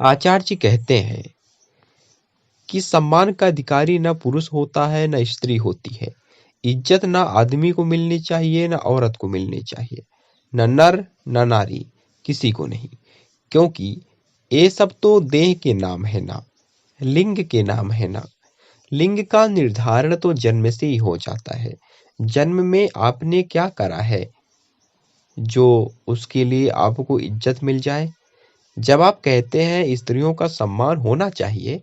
आचार्य जी कहते हैं कि सम्मान का अधिकारी न पुरुष होता है न स्त्री होती है। इज्जत न आदमी को मिलनी चाहिए न औरत को मिलनी चाहिए, न नर न नारी, किसी को नहीं। क्योंकि ये सब तो देह के नाम है ना, लिंग के नाम है ना। लिंग का निर्धारण तो जन्म से ही हो जाता है। जन्म में आपने क्या करा है जो उसके लिए आपको इज्जत मिल जाए। जब आप कहते हैं स्त्रियों का सम्मान होना चाहिए,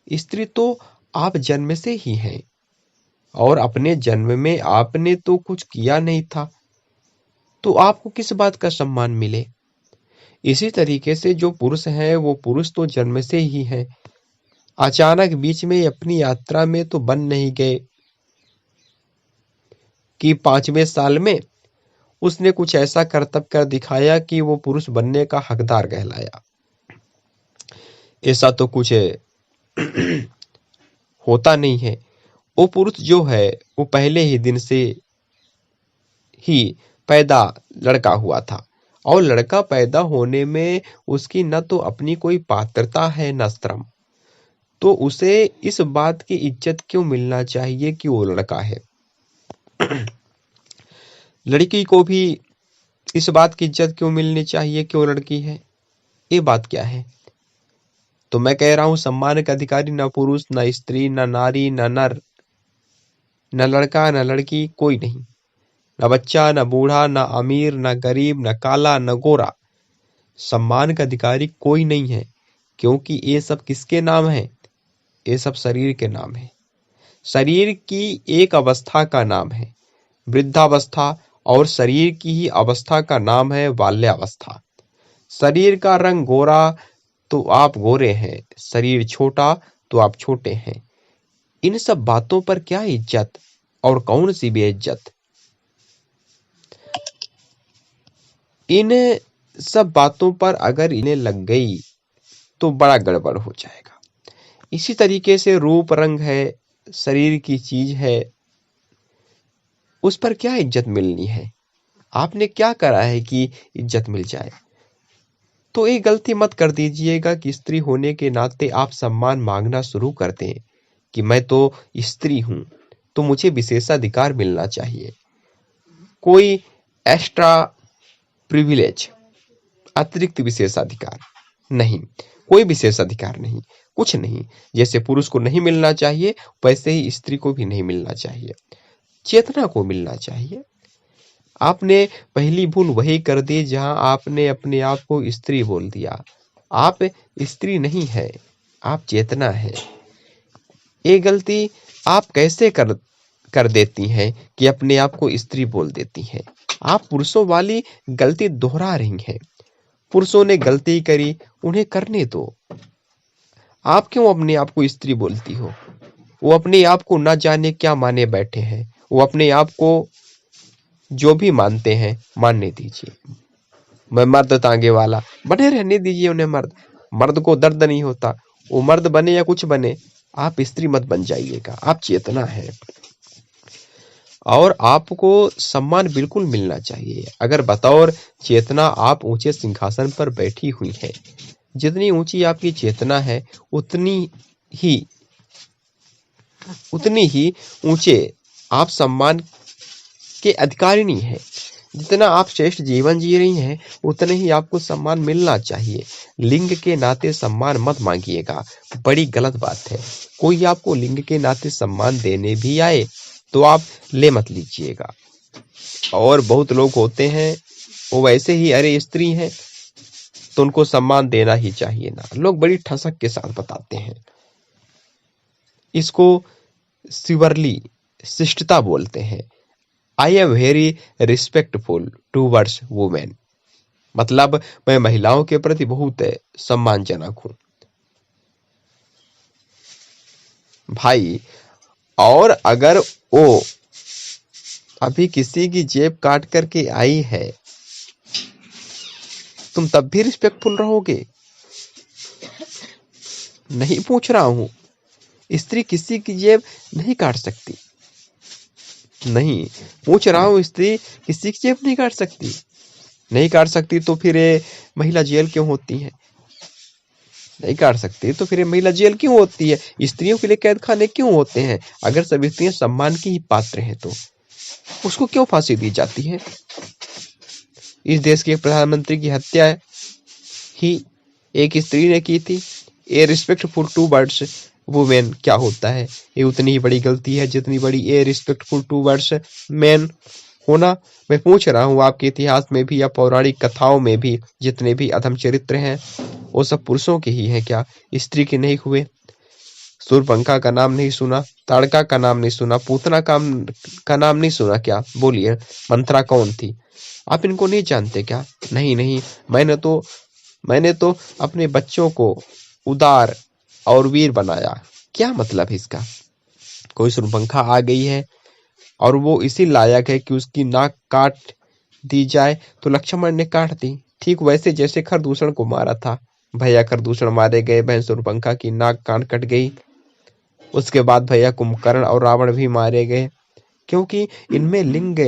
स्त्री तो आप जन्म से ही हैं और अपने जन्म में आपने तो कुछ किया नहीं था, तो आपको किस बात का सम्मान मिले। इसी तरीके से जो पुरुष हैं वो पुरुष तो जन्म से ही हैं। अचानक बीच में अपनी यात्रा में तो बन नहीं गए कि 5वें साल में उसने कुछ ऐसा करतब कर दिखाया कि वो पुरुष बनने का हकदार कहलाया। ऐसा तो कुछ होता नहीं है। वो पुरुष जो है वो पहले ही दिन से ही पैदा लड़का हुआ था और लड़का पैदा होने में उसकी न तो अपनी कोई पात्रता है न श्रम, तो उसे इस बात की इज्जत क्यों मिलना चाहिए कि वो लड़का है। लड़की को भी इस बात की इज्जत क्यों मिलनी चाहिए कि वो लड़की है। ये बात क्या है। तो मैं कह रहा हूं सम्मान का अधिकारी न पुरुष न स्त्री न नारी न नर, न लड़का न लड़की, कोई नहीं। न बच्चा न बूढ़ा न अमीर न गरीब न काला न गोरा, सम्मान का अधिकारी कोई नहीं है। क्योंकि ये सब किसके नाम है। ये सब शरीर के नाम है। शरीर की एक अवस्था का नाम है वृद्धावस्था और शरीर की ही अवस्था का नाम है बाल्यावस्था। शरीर का रंग गोरा तो आप गोरे हैं, शरीर छोटा तो आप छोटे हैं। इन सब बातों पर क्या इज्जत और कौन सी बेइज्जत। इन सब बातों पर अगर इन्हें लग गई तो बड़ा गड़बड़ हो जाएगा। इसी तरीके से रूप रंग है, शरीर की चीज है, उस पर क्या इज्जत मिलनी है। आपने क्या करा है कि इज्जत मिल जाए। तो ये गलती मत कर दीजिएगा कि स्त्री होने के नाते आप सम्मान मांगना शुरू कर दें कि मैं तो स्त्री हूं तो मुझे विशेषाधिकार मिलना चाहिए। कोई एक्स्ट्रा प्रिविलेज, अतिरिक्त विशेषाधिकार नहीं, कोई विशेषाधिकार नहीं, कुछ नहीं। जैसे पुरुष को नहीं मिलना चाहिए वैसे ही स्त्री को भी नहीं मिलना चाहिए, चेतना को मिलना चाहिए। आपने पहली भूल वही कर दी जहां आपने अपने आप को स्त्री बोल दिया। आप स्त्री नहीं है, आप चेतना है। ये गलती आप कैसे कर देती हैं कि अपने आप को स्त्री बोल देती हैं। आप पुरुषों वाली गलती दोहरा रही हैं। पुरुषों ने गलती करी, उन्हें करने दो। आप क्यों अपने आप को स्त्री बोलती हो। वो अपने आप को न जाने क्या माने बैठे हैं। वो अपने आप को जो भी मानते हैं मानने दीजिए। मैं मर्द तांगे वाला, बने रहने दीजिए उन्हें। मर्द को दर्द नहीं होता, वो मर्द बने या कुछ बने, आप स्त्री मत बन जाइएगा। आप चेतना है और आपको सम्मान बिल्कुल मिलना चाहिए। अगर बतौर चेतना आप ऊंचे सिंहासन पर बैठी हुई हैं, जितनी ऊंची आपकी चेतना है ही उतनी ही ऊंचे आप सम्मान के अधिकारिणी है। जितना आप श्रेष्ठ जीवन जी रही हैं उतने ही आपको सम्मान मिलना चाहिए। लिंग के नाते सम्मान मत मांगिएगा, बड़ी गलत बात है। कोई आपको लिंग के नाते सम्मान देने भी आए तो आप ले मत लीजिएगा। और बहुत लोग होते हैं वो वैसे ही अरे स्त्री हैं तो उनको सम्मान देना ही चाहिए ना। लोग बड़ी ठसक के साथ बताते हैं। इसको शिवरली शिष्टता बोलते हैं। I am very respectful towards women, मतलब मैं महिलाओं के प्रति बहुत सम्मानजनक हूं। भाई, और अगर वो अभी किसी की जेब काट करके आई है तुम तब भी रिस्पेक्टफुल रहोगे। नहीं पूछ रहा हूं, स्त्री किसी की जेब नहीं काट सकती। नहीं पूछ रहा हूं, स्त्री किसी की जेब नहीं काट सकती। नहीं काट सकती तो फिर महिला जेल क्यों होती है। नहीं काट सकती तो फिर ये महिला जेल क्यों होती है? स्त्रियों के लिए कैद खाने क्यों होते हैं? अगर सभी स्त्रियां सम्मान की ही पात्र हैं तो उसको क्यों फांसी दी जाती है? इस देश के प्रधानमंत्री की हत्या ही एक स्त्री ने की थी। ए रिस्पेक्टफुल टू वर्ड्स वुमेन क्या होता है? ये उतनी ही बड़ी गलती है जितनी बड़ी ए रिस्पेक्टफुल टू वर्ड्स मैन होना। मैं पूछ रहा हूँ, आपके इतिहास में भी या पौराणिक कथाओं में भी जितने भी अधम चरित्र हैं वो सब पुरुषों के ही हैं क्या? स्त्री के नहीं हुए? शूर्पणखा का नाम नहीं सुना, ताड़का का नाम नहीं सुना, पूतना का नाम नहीं सुना क्या? बोलिए, मंत्रा कौन थी? आप इनको नहीं जानते क्या? नहीं नहीं, मैंने तो अपने बच्चों को उदार और वीर बनाया। क्या मतलब है इसका? कोई शूर्पणखा आ गई है और वो इसी लायक है कि उसकी नाक काट दी जाए तो लक्ष्मण ने काट दी, ठीक वैसे जैसे खरदूषण को मारा था। भैया खरदूषण मारे गए, बहन शूर्पणखा की नाक कान कट गई। उसके बाद भैया कुंभकर्ण और रावण भी मारे गए, क्योंकि इनमें लिंग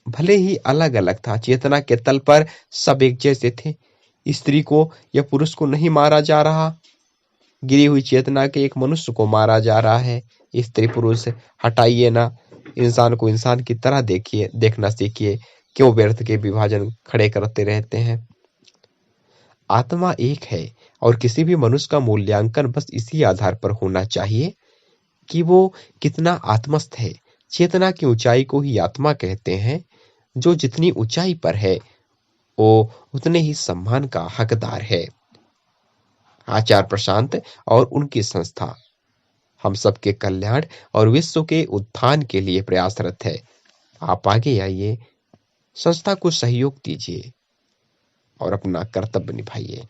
भले ही अलग अलग था, चेतना के तल पर सब एक जैसे थे। स्त्री को या पुरुष को नहीं मारा जा रहा, गिरी हुई चेतना के एक मनुष्य को मारा जा रहा है। स्त्री पुरुष हटाइए ना, इंसान को इंसान की तरह देखिए, देखना सीखिए। क्यों व्यर्थ के विभाजन खड़े करते रहते हैं? आत्मा एक है और किसी भी मनुष्य का मूल्यांकन बस इसी आधार पर होना चाहिए कि वो कितना आत्मस्थ है। चेतना की ऊंचाई को ही आत्मा कहते हैं। जो जितनी ऊंचाई पर है वो उतने ही सम्मान का हकदार है। आचार्य प्रशांत और उनकी संस्था हम सबके कल्याण और विश्व के उत्थान के लिए प्रयासरत है। आप आगे आइए, संस्था को सहयोग दीजिए और अपना कर्तव्य निभाइए।